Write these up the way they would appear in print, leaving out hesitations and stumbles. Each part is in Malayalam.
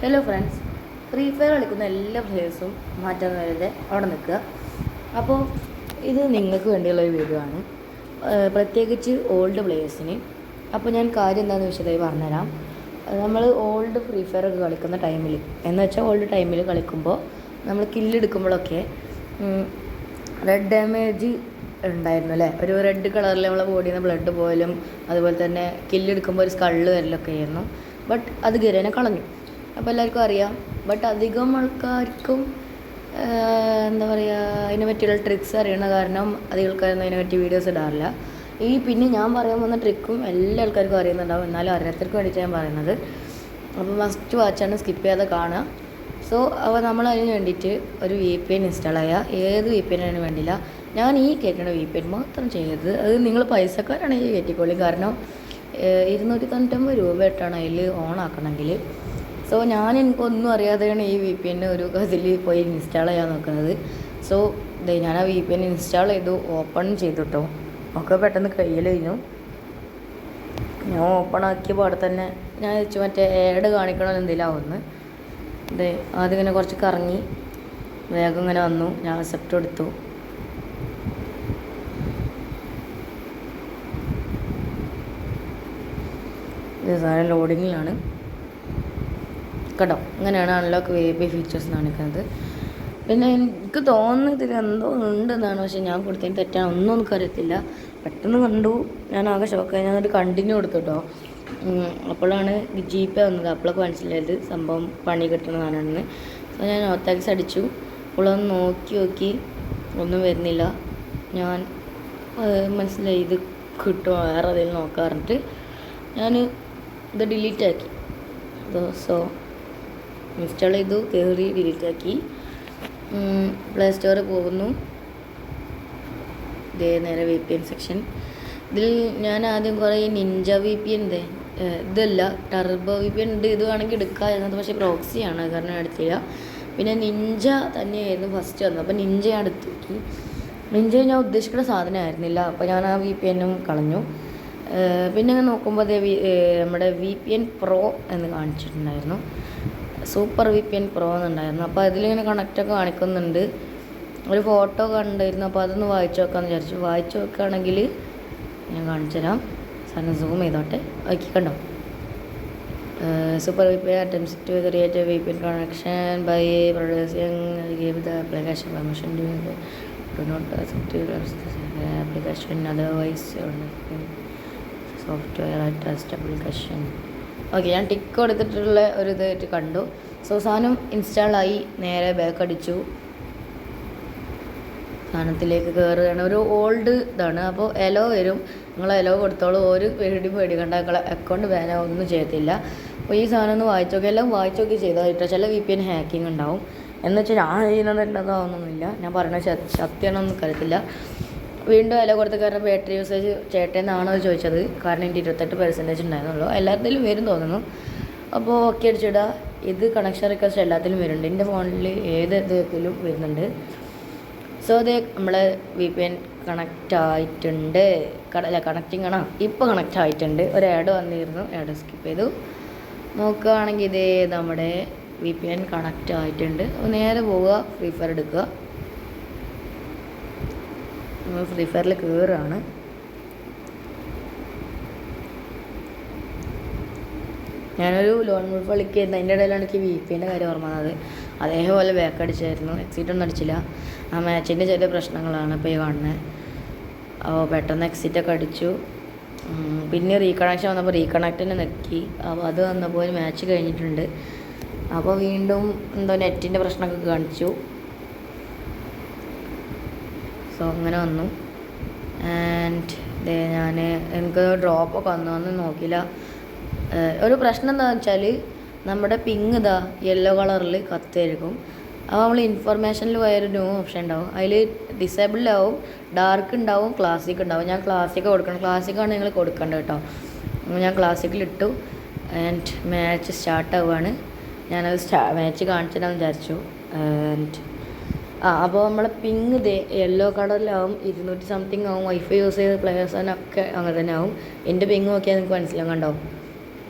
ഹലോ ഫ്രണ്ട്സ്, ഫ്രീ ഫയർ കളിക്കുന്ന എല്ലാ പ്ലേയേഴ്സും മാറ്റാൻ വരാതെ അവിടെ നിൽക്കുക. അപ്പോൾ ഇത് നിങ്ങൾക്ക് വേണ്ടിയുള്ളൊരു വീഡിയോ ആണ്, പ്രത്യേകിച്ച് ഓൾഡ് പ്ലേയേഴ്സിന്. അപ്പോൾ ഞാൻ കാര്യം എന്താണെന്ന് വിശദമായി പറഞ്ഞുതരാം. നമ്മൾ ഓൾഡ് ഫ്രീ ഫയർ ഒക്കെ കളിക്കുന്ന ടൈമിൽ എന്ന് വെച്ചാൽ ഓൾഡ് ടൈമിൽ കളിക്കുമ്പോൾ നമ്മൾ കില്ലെടുക്കുമ്പോഴൊക്കെ റെഡ് ഡാമേജ് ഉണ്ടായിരുന്നു അല്ലേ. ഒരു റെഡ് കളറിൽ നമ്മളെ ബോഡിയിൽ നിന്ന് ബ്ലഡ് പോലും അതുപോലെ തന്നെ കില്ലെടുക്കുമ്പോൾ ഒരു സ്കള്ള് വരലൊക്കെ ആയിരുന്നു. ബട്ട് അത് ഗരേനെ കളഞ്ഞു. അപ്പോൾ എല്ലാവർക്കും അറിയാം. ബട്ട് അധികം ആൾക്കാർക്കും എന്താ പറയുക, അതിനെ പറ്റിയുള്ള ട്രിക്സ് അറിയണ കാരണം അധികം ആൾക്കാരൊന്നും അതിനെ പറ്റി വീഡിയോസ് ഇടാറില്ല. പിന്നെ ഞാൻ പറയാൻ വന്ന ട്രിക്കും എല്ലാ ആൾക്കാർക്കും അറിയുന്നുണ്ടാവും, എന്നാലും അറിയാത്തവർക്ക് വേണ്ടിയിട്ട് ഞാൻ പറയുന്നത്. അപ്പോൾ മസ്റ്റ് വാച്ചാണ്, സ്കിപ്പ് ചെയ്യാതെ കാണുക. സോ അപ്പോൾ നമ്മൾ അതിന് വേണ്ടിയിട്ട് ഒരു VPN ഇൻസ്റ്റാൾ ചെയ്യുക. ഏത് VPN അതിന് വേണ്ടിയില്ല, ഞാൻ ഈ കയറ്റുന്ന VPN മാത്രം ചെയ്യരുത്. അത് നിങ്ങൾ പൈസക്കാരാണെങ്കിൽ കയറ്റിക്കോളി, കാരണം 299 രൂപയായിട്ടാണ് അതിൽ ഓൺ ആക്കണമെങ്കിൽ. സോ എനിക്കൊന്നും അറിയാതെയാണ് ഈ VPN ഒരു ഇതിൽ പോയി ഇൻസ്റ്റാൾ ചെയ്യാൻ നോക്കുന്നത്. സോ ഞാൻ ആ VPN ഇൻസ്റ്റാൾ ചെയ്തു, ഓപ്പൺ ചെയ്തു കേട്ടോ. ഒക്കെ പെട്ടെന്ന് കയ്യിൽ കഴിഞ്ഞു. ഞാൻ ഓപ്പൺ ആക്കിയ പാടെ തന്നെ ഞാൻ വെച്ച് മറ്റേ ആഡ് കാണിക്കണമെന്ന് എന്തെങ്കിലാവുമെന്ന്. ആദ്യം ഇങ്ങനെ കുറച്ച് കറങ്ങി വേഗം ഇങ്ങനെ വന്നു. ഞാൻ അക്സെപ്റ്റ് എടുത്തു. ഇത് സാധനം ലോഡിങ്ങിലാണ് കേട്ടോ. ഇങ്ങനെയാണ് അൺലോക്ക് VIP ഫീച്ചേഴ്സ് കാണിക്കുന്നത്. പിന്നെ എനിക്ക് തോന്നുന്നത് ഇതിൽ എന്തോ ഉണ്ടെന്നാണ്, പക്ഷേ ഞാൻ കൊടുത്തതിന് തെറ്റാണ് ഒന്നും എനിക്കറിയത്തില്ല. പെട്ടെന്ന് കണ്ടു, ഞാൻ ആകെ ഷോക്കായി. ഞാനൊരു കണ്ടിന്യൂ കൊടുത്തു കേട്ടോ. അപ്പോഴാണ് GP വന്നത്. അപ്പോഴൊക്കെ മനസ്സിലായത് സംഭവം പണി കിട്ടുന്നതാണെന്ന്. സോ ഞാൻ ഓത്താക്സ് അടിച്ചു. അപ്പോഴൊന്ന് നോക്കി ഒന്നും വരുന്നില്ല. ഞാൻ മനസ്സിലായി ഇത് കിട്ടുമോ വേറെ അതിൽ നോക്കാറുണ്ട്. ഞാൻ ഇത് ഡിലീറ്റ് ആക്കി. സോ ഇൻസ്റ്റാൾ ചെയ്തു, കയറി ഡിലീറ്റാക്കി. പ്ലേ സ്റ്റോറിൽ പോകുന്നു. നേരെ VPN സെക്ഷൻ. ഇതിൽ ഞാൻ ആദ്യം കുറേ നിഞ്ച VPN ഇതല്ല ടർബോ VPN ഉണ്ട്. ഇത് വേണമെങ്കിൽ എടുക്കുക എന്നത്, പക്ഷേ പ്രോക്സിയാണ്, കാരണം എടുത്തില്ല. പിന്നെ നിഞ്ച തന്നെയായിരുന്നു ഫസ്റ്റ് വന്നത്. അപ്പോൾ നിഞ്ച ഞാൻ എടുത്തു നോക്കി. നിഞ്ച ഞാൻ ഉദ്ദേശിക്കുന്ന സാധനമായിരുന്നില്ല. അപ്പോൾ ഞാൻ ആ VPN കളഞ്ഞു. പിന്നെ നോക്കുമ്പോൾ നമ്മുടെ VPN Pro എന്ന് കാണിച്ചിട്ടുണ്ടായിരുന്നു. സൂപ്പർ VPN Pro എന്നുണ്ടായിരുന്നു. അപ്പോൾ അതിലിങ്ങനെ കണക്റ്റൊക്കെ കാണിക്കുന്നുണ്ട്. ഒരു ഫോട്ടോ കണ്ടായിരുന്നു. അപ്പോൾ അതൊന്ന് വായിച്ചു നോക്കാമെന്ന് വിചാരിച്ചു. വായിച്ചു നോക്കുകയാണെങ്കിൽ ഞാൻ കാണിച്ചു തരാം. സാധനം സൂം ചെയ്തോട്ടെ. ഓക്കെ, കണ്ടോ. Super VPN attempts to create a VPN connection by producing give the application permission to not accept the application otherwise software trust application. Okay, ഞാൻ ടിക്ക് കൊടുത്തിട്ടുള്ള ഒരു ഇതായിട്ട് കണ്ടു. സോ സാധനം ഇൻസ്റ്റാളായി. നേരെ ബാക്ക് അടിച്ചു. സാധനത്തിലേക്ക് കയറുകയാണ്. ഒരു ഓൾഡ് ഇതാണ്. അപ്പോൾ എലോ വരും, നിങ്ങൾ എലോ കൊടുത്തോളൂ. ഒരു പേടിക്കണ്ട, നിങ്ങളെ അക്കൗണ്ട് ബാൻ ഒന്നും ചെയ്യത്തില്ല. അപ്പോൾ ഈ സാധനം ഒന്ന് വായിച്ചു നോക്കി, എല്ലാം വായിച്ചു നോക്കി ചെയ്താൽ ചില VPN ഹാക്കിങ് ഉണ്ടാവും. എന്ന് വെച്ചാൽ ഞാൻ ചെയ്യുന്നതുണ്ടാവുന്നൊന്നുമില്ല. ഞാൻ പറയുന്നത് സത്യമാണെന്നൊന്നും കരുത്തില്ല. വീണ്ടും എല കൊടുത്ത കാരണം ബാറ്ററി യൂസേജ് ചേട്ടനാണോ ചോദിച്ചത്, കാരണം എൻ്റെ 28% ഉണ്ടായിരുന്നുള്ളൂ. എല്ലാത്തിലും വരും തോന്നുന്നു. അപ്പോൾ ഓക്കെ അടിച്ചിടുക. ഇത് കണക്ഷൻ റിക്വസ്റ്റ് എല്ലാത്തിലും വരുന്നുണ്ട്. എൻ്റെ ഫോണിൽ ഏത് ഇതിലും വരുന്നുണ്ട്. സോ അത് നമ്മളെ VPN കണക്റ്റ് ആയിട്ടുണ്ട്. കണക്റ്റിംഗ് ആണ്, ഇപ്പോൾ കണക്റ്റ് ആയിട്ടുണ്ട്. ഒരു ആഡ് വന്നിരുന്നു, ആഡ് സ്കിപ്പ് ചെയ്തു. നോക്കുകയാണെങ്കിൽ ഇതേ നമ്മുടെ VPN കണക്റ്റ് ആയിട്ടുണ്ട്. അപ്പോൾ നേരെ പോവുക, ഫ്രീ ഫയർ എടുക്കുക. നമ്മൾ ഫ്രീ ഫയറിൽ കയറുകയാണ്. ഞാനൊരു ലോൺ മുൾഫ് കളിക്കുന്നത്, അതിൻ്റെ ഇടയിലാണ് എനിക്ക് VPNൻ്റെ കാര്യം ഓർമ്മ വന്നത്. അതേപോലെ ബാക്ക് അടിച്ചായിരുന്നു, എക്സിറ്റ് ഒന്നും അടിച്ചില്ല. ആ മാച്ചിൻ്റെ ചെറിയ പ്രശ്നങ്ങളാണ് ഇപ്പോൾ ഈ കാണുന്നത്. അപ്പോൾ പെട്ടെന്ന് എക്സിറ്റൊക്കെ അടിച്ചു. പിന്നെ റീകണക്ഷൻ വന്നപ്പോൾ റീകണക്റ്റിനെ നെക്കി. അപ്പോൾ അത് വന്നപ്പോൾ ഒരു മാച്ച് കഴിഞ്ഞിട്ടുണ്ട്. അപ്പോൾ വീണ്ടും എന്തോ നെറ്റിൻ്റെ പ്രശ്നമൊക്കെ കാണിച്ചു. സോ അങ്ങനെ വന്നു. ആൻഡ് എനിക്ക് ഡ്രോപ്പൊക്കെ വന്നു നോക്കിയില്ല. ഒരു പ്രശ്നം എന്താണെന്ന് വെച്ചാൽ നമ്മുടെ പിങ് യെല്ലോ കളറിൽ കത്തായിരിക്കും. അപ്പോൾ നമ്മൾ ഇൻഫർമേഷനിൽ പോയൊരു ന്യൂ ഓപ്ഷൻ ഉണ്ടാവും. അതിൽ ഡിസേബിൾഡ് ആവും, ഡാർക്ക് ഉണ്ടാവും, ക്ലാസിക് ഉണ്ടാവും. ഞാൻ ക്ലാസിക് കൊടുക്കണം. ക്ലാസിക്കാണ് നിങ്ങൾ കൊടുക്കേണ്ടത് കേട്ടോ. ഞാൻ ക്ലാസിക്കിലിട്ടു. ആൻഡ് മാച്ച് സ്റ്റാർട്ട് ആവുകയാണ്. ഞാനത് മാച്ച് കാണിച്ചിട്ടാന്ന് വിചാരിച്ചു. ആൻഡ് അപ്പോൾ നമ്മളെ പിങ് യെല്ലോ കളറിലാവും, 200 സംതിങ് ആവും. വൈഫൈ യൂസ് ചെയ്ത പ്ലേയേഴ്സിനൊക്കെ അങ്ങനെ തന്നെ ആവും. എൻ്റെ പിങ് നോക്കിയാൽ നിങ്ങൾക്ക് മനസ്സിലാവും, കണ്ടോ.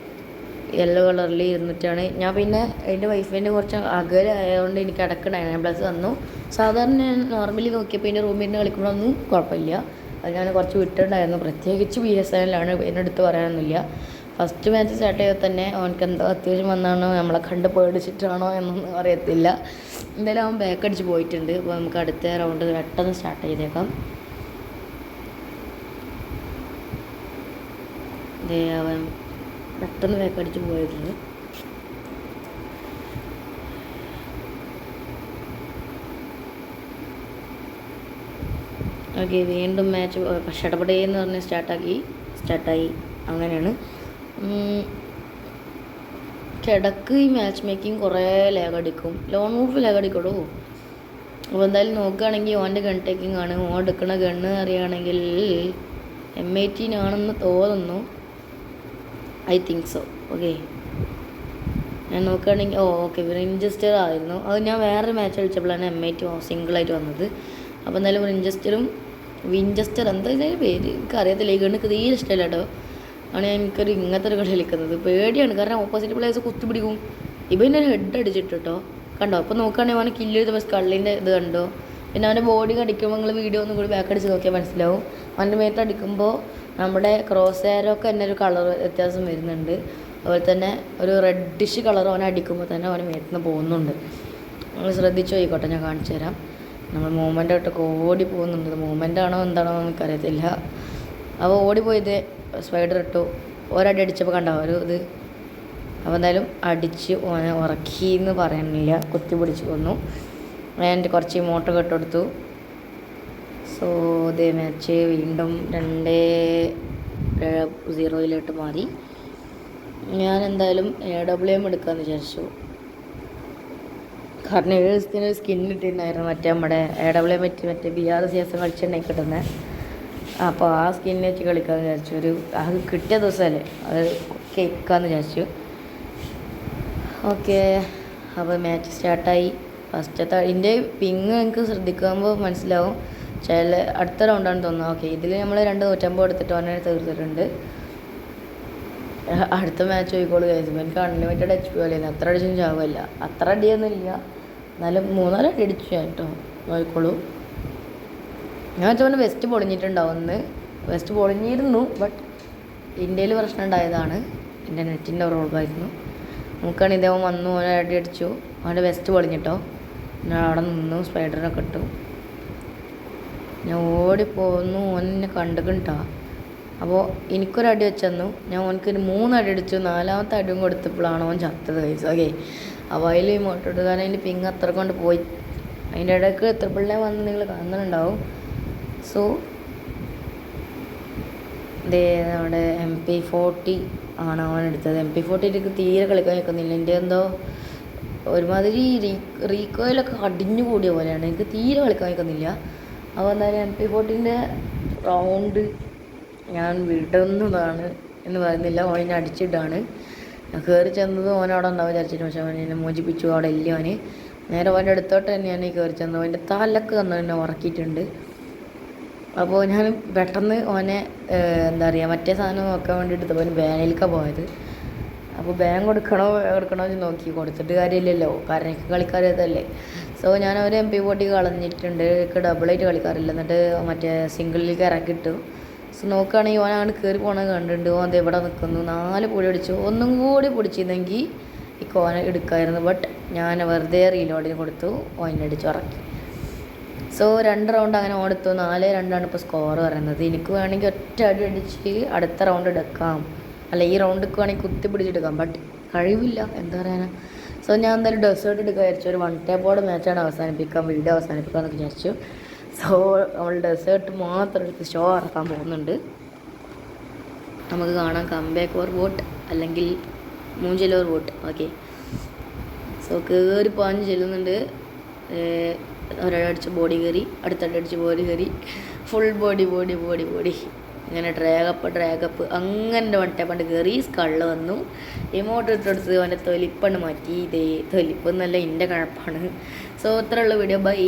യെല്ലോ കളറിൽ ഇരുന്നിട്ടാണ് ഞാൻ പിന്നെ എൻ്റെ വൈഫിൻ്റെ കുറച്ച് അകലെ ആയതുകൊണ്ട് എനിക്ക് ഇടയ്ക്ക് 9+ വന്നു. സാധാരണ ഞാൻ നോർമലി നോക്കിയപ്പോൾ എൻ്റെ റൂമിൽ നിന്ന് കളിക്കുമ്പോഴൊന്നും കുഴപ്പമില്ല. അത് ഞാൻ കുറച്ച് വിട്ടിട്ടുണ്ടായിരുന്നു. പ്രത്യേകിച്ച് BSNL എൻ്റെ അടുത്ത് പറയാനൊന്നുമില്ല. ഫസ്റ്റ് മാച്ച് സ്റ്റാർട്ട് ചെയ്താൽ തന്നെ അവനക്ക് എന്തോ അത്യാവശ്യം വന്നാണോ നമ്മളെ കണ്ട് പേടിച്ചിട്ടാണോ എന്നൊന്നും അറിയത്തില്ല. എന്തായാലും അവൻ ബാക്ക് അടിച്ച് പോയിട്ടുണ്ട്. അപ്പോൾ നമുക്ക് അടുത്ത റൗണ്ട് പെട്ടെന്ന് സ്റ്റാർട്ട് ചെയ്തേക്കാം. അവൻ പെട്ടെന്ന് ബാക്ക് അടിച്ച് പോയിട്ടുണ്ട്. ഓക്കെ, വീണ്ടും മാച്ച് ഷടപടയെന്ന് പറഞ്ഞ് സ്റ്റാർട്ടായി. അങ്ങനെയാണ് കിടക്ക്. ഈ മാച്ച് മേക്കിങ് കുറേ ലാഗടിക്കും. Loan wolf ലാഗടിക്കടോ. അപ്പോൾ എന്തായാലും നോക്കുകയാണെങ്കിൽ ഓൻ്റെ ഗൺ ടേക്കിംഗ് ആണ്. ഓൻ എടുക്കണ ഗണ്ണ് അറിയുകയാണെങ്കിൽ M18 ആണെന്ന് തോന്നുന്നു. I think so. ഓക്കെ, ഞാൻ നോക്കുകയാണെങ്കിൽ ഓക്കെ വിഞ്ചസ്റ്റർ ആയിരുന്നു. അത് ഞാൻ വേറൊരു മാച്ച് കളിച്ചപ്പോഴാണ് M18 സിംഗിളായിട്ട് വന്നത്. അപ്പോൾ എന്തായാലും വിഞ്ചസ്റ്റർ എന്താ ഇതിൻ്റെ പേര് എനിക്കറിയത്തില്ല. ഈ ഗണ്ണിക്ക് തീരെ ഇഷ്ടമില്ല കേട്ടോ. ആണ് എനിക്കൊരു ഇങ്ങനത്തെ ഒരു കളി കളിക്കുന്നത്. പേടിയാണ്, കാരണം ഓപ്പോസിറ്റ് പ്ലേയേഴ്സ് കുത്തിപ്പിടിക്കും. ഇപ്പം പിന്നെ ഹെഡ് അടിച്ചിട്ട് കേട്ടോ. കണ്ടോ? അപ്പോൾ നോക്കുകയാണെങ്കിൽ അവനെ കില്ല് ചെയ്ത സ്കള്ളിൻ്റെ ഇത് കണ്ടോ. പിന്നെ അവൻ്റെ ബോഡി അടിക്കുമ്പോൾ നിങ്ങൾ വീഡിയോ ഒന്നും കൂടി ബാക്ക് അടിച്ച് നോക്കിയാൽ മനസ്സിലാവും. അവൻ്റെ മേത്ത് അടിക്കുമ്പോൾ നമ്മുടെ ക്രോസ് എയറൊക്കെ തന്നെ ഒരു കളർ വ്യത്യാസം വരുന്നുണ്ട്. അതുപോലെ തന്നെ ഒരു റെഡിഷ് കളർ അവനെ അടിക്കുമ്പോൾ തന്നെ അവന് മേത്തുനിന്ന് പോകുന്നുണ്ട്. നിങ്ങൾ ശ്രദ്ധിച്ചു പോയിക്കോട്ടെ, ഞാൻ കാണിച്ചു തരാം. നമ്മൾ മൂവ്മെൻ്റ് ഇട്ടൊക്കെ ഓടി പോകുന്നുണ്ട്. മൂവ്മെൻ്റ് ആണോ എന്താണോ എന്ന് എനിക്കറിയത്തില്ല. അപ്പോൾ ഓടിപ്പോയത് സ്പൈഡർ ഇട്ടു. ഒരടി അടിച്ചപ്പോൾ കണ്ടോ ഒരു ഇത്. അപ്പോൾ എന്തായാലും അടിച്ച് ഓനെ ഉറക്കി എന്ന് പറയാനില്ല, കുത്തി പിടിച്ച് കൊന്നു. ഞാൻ കുറച്ച് ഇമോട്ടൊക്കെ ഇട്ടെടുത്തു. സോ ഇതേ മാച്ച് വീണ്ടും 2-0 മാറി. ഞാൻ എന്തായാലും AWM എടുക്കാമെന്ന് വിചാരിച്ചു. കാരണം 7 ദിവസത്തിന് സ്കിൻ ഇട്ടിട്ടുണ്ടായിരുന്നു. നമ്മുടെ AWM മറ്റേ BRCS കളിച്ചിട്ടുണ്ടെങ്കിൽ കിട്ടുന്നത്. അപ്പോൾ ആ സ്കിൻ വെച്ച് കളിക്കാമെന്ന് വിചാരിച്ചു. അത് കിട്ടിയ ദിവസമല്ലേ, അത് കേൾക്കാമെന്ന് വിചാരിച്ചു. ഓക്കെ, അപ്പോൾ മാച്ച് സ്റ്റാർട്ടായി. ഫസ്റ്റത്തെ ഇതിൻ്റെ പിങ് എനിക്ക് ശ്രദ്ധിക്കുമ്പോൾ മനസ്സിലാവും. അടുത്ത റൗണ്ടാണ് തോന്നുന്നു. ഓക്കെ, ഇതിൽ നമ്മൾ 2 എടുത്തിട്ട് അവനെ തീർത്തിട്ടുണ്ട്. അടുത്ത മാച്ച് പോയിക്കോളൂ കഴിച്ചു. എനിക്ക് അൺലിമിറ്റഡ് HP പോലെയായിരുന്നു. അത്ര അടിച്ചും ചാവുമല്ല, അത്ര അടിയൊന്നും ഇല്ല, എന്നാലും 3-4 അടി അടിച്ചു ഞാൻ കേട്ടോ. നോക്കിക്കോളൂ. ഞാൻ വെച്ചവന് വെസ്റ്റ് പൊളിഞ്ഞിട്ടുണ്ടാവും. വെസ്റ്റ് പൊളിഞ്ഞിരുന്നു, ബട്ട് ഇന്ത്യയിൽ പ്രശ്നം ഉണ്ടായതാണ്. എൻ്റെ നെറ്റിൻ്റെ പ്രോബ്ലമായിരുന്നു. നമുക്കാണ് ഇതേവൻ വന്നു, അവനെ അടി അടിച്ചു. അവൻ്റെ വെസ്റ്റ് പൊളിഞ്ഞിട്ടോ. ഞാൻ അവിടെ നിന്നു, സ്പൈഡറിനൊക്കെ ഇട്ടു. ഞാൻ ഓടിപ്പോന്നു. ഓനെന്നെ കണ്ടുകിട്ടോ. അപ്പോൾ എനിക്കൊരടി വെച്ചു. ഞാൻ ഓനക്ക് 3 അടി അടിച്ചു. 4ാമത്തെ അടിയും കൊടുത്തപ്പോഴാണ് അവൻ ചത്തത് കഴിച്ചു. ഓക്കെ, അപ്പോൾ അതിൽ ഇമോട്ട് ഇട്ടു. കാരണം അതിൻ്റെ പിങ് അത്ര കൊണ്ട് പോയി. അതിൻ്റെ ഇടയ്ക്ക് എത്രപ്പിള്ളേ വന്ന് നിങ്ങൾ കാണുന്നുണ്ടാവും. സോ ഇതേ നമ്മുടെ MP40 ആണ് അവൻ എടുത്തത്. MP40 എനിക്ക് തീരെ കളിക്കാൻ നിൽക്കുന്നില്ല. എൻ്റെ എന്തോ ഒരുമാതിരി റീകോയിലൊക്കെ അടിഞ്ഞു കൂടിയ പോലെയാണ്. എനിക്ക് തീരെ കളിക്കാൻ നിൽക്കുന്നില്ല. അപ്പോൾ എന്തായാലും MP40ൻ്റെ റൗണ്ട് ഞാൻ വിടുന്നതാണ് എന്ന് പറയുന്നില്ല. ഓനെ അടിച്ചിട്ടാണ് ഞാൻ കയറി ചെന്നത്. ഓനവിടെ ഉണ്ടാവും വിചാരിച്ചിട്ട്, പക്ഷേ അവനെ മോചിപ്പിച്ചു. അവിടെ ഇല്ല. അവന് നേരെ അവൻ്റെ അടുത്തോട്ട് തന്നെയാണ് കയറി ചെന്നത്. അവൻ്റെ തലക്ക് തന്നു എന്നെ ഉറക്കിയിട്ടുണ്ട്. അപ്പോൾ ഞാൻ പെട്ടെന്ന് ഓനെ എന്താ പറയുക മറ്റേ സാധനം നോക്കാൻ വേണ്ടിയിട്ട് അവന് ബാനിലേക്കാണ് പോയത്. അപ്പോൾ ബാൻ കൊടുക്കണോ എന്ന് നോക്കി. കൊടുത്തിട്ട് കാര്യമില്ലല്ലോ, കാരണം എനിക്ക് കളിക്കാറിയതല്ലേ. സോ ഞാൻ ഒരു MP40 കളഞ്ഞിട്ടുണ്ട്. എനിക്ക് ഡബിളായിട്ട് കളിക്കാറില്ല. എന്നിട്ട് മറ്റേ സിംഗിളിലേക്ക് ഇറക്കിയിട്ടു. സോ നോക്കുകയാണെങ്കിൽ ഓൻ അങ്ങോട്ട് കയറി പോകണത് കണ്ടിട്ടുണ്ട്. ഓൻ ഇവിടെ നിൽക്കുന്നു. 4 പൊടി അടിച്ചു. ഒന്നും കൂടി പൊടിച്ചിരുന്നെങ്കിൽ ഈ കോന എടുക്കാമായിരുന്നു. ബട്ട് ഞാൻ വെറുതെ റീലോഡിന് കൊടുത്തു. ഓനടിച്ച് ഉറക്കി. സോ 2 റൗണ്ട് അങ്ങനെ ഓടുത്തു. 4-2 ഇപ്പോൾ സ്കോർ പറയുന്നത്. എനിക്ക് വേണമെങ്കിൽ ഒറ്റ അടി അടിച്ച് അടുത്ത റൗണ്ട് എടുക്കാം, അല്ല ഈ റൗണ്ടിക്ക് വേണമെങ്കിൽ കുത്തി പിടിച്ചെടുക്കാം. ബട്ട് കഴിവില്ല, എന്താ പറയാനാ. സോ ഞാൻ എന്തായാലും ഡെസേർട്ട് എടുക്കാൻ വിചാരിച്ചു. ഒരു 1 ടാപ്പോടെ മാച്ചാണ് വീഡിയോ അവസാനിപ്പിക്കാമെന്ന് വിചാരിച്ചു. സോ നമ്മൾ ഡെസേർട്ട് മാത്രം എടുത്ത് ഷോ ഇറക്കാൻ പോകുന്നുണ്ട്. നമുക്ക് കാണാം കംബാക്ക് ഓർ വോട്ട് അല്ലെങ്കിൽ മൂഞ്ചൽ ഓർ വോട്ട്. ഓക്കെ, സോ കയറി പാഞ്ഞ് ചെല്ലുന്നുണ്ട്. ഒരടിച്ച് ബോഡി കയറി, അടുത്തടിച്ച് ബോഡി കയറി, ഫുൾ ബോഡി ഇങ്ങനെ ഡ്രാഗപ്പ് അങ്ങനെ 1 ടാപ്പണ്ട് കയറി. സ്കള്ള് വന്നു. ഇമോട്ട് ഇട്ടെടുത്ത് അവൻ്റെ തൊലിപ്പണ്ട് മാറ്റി. ഇതേ തൊലിപ്പ് എന്നല്ല എൻ്റെ കഴപ്പാണ്. സോ ഇത്രയുള്ള വീഡിയോ. ബൈ.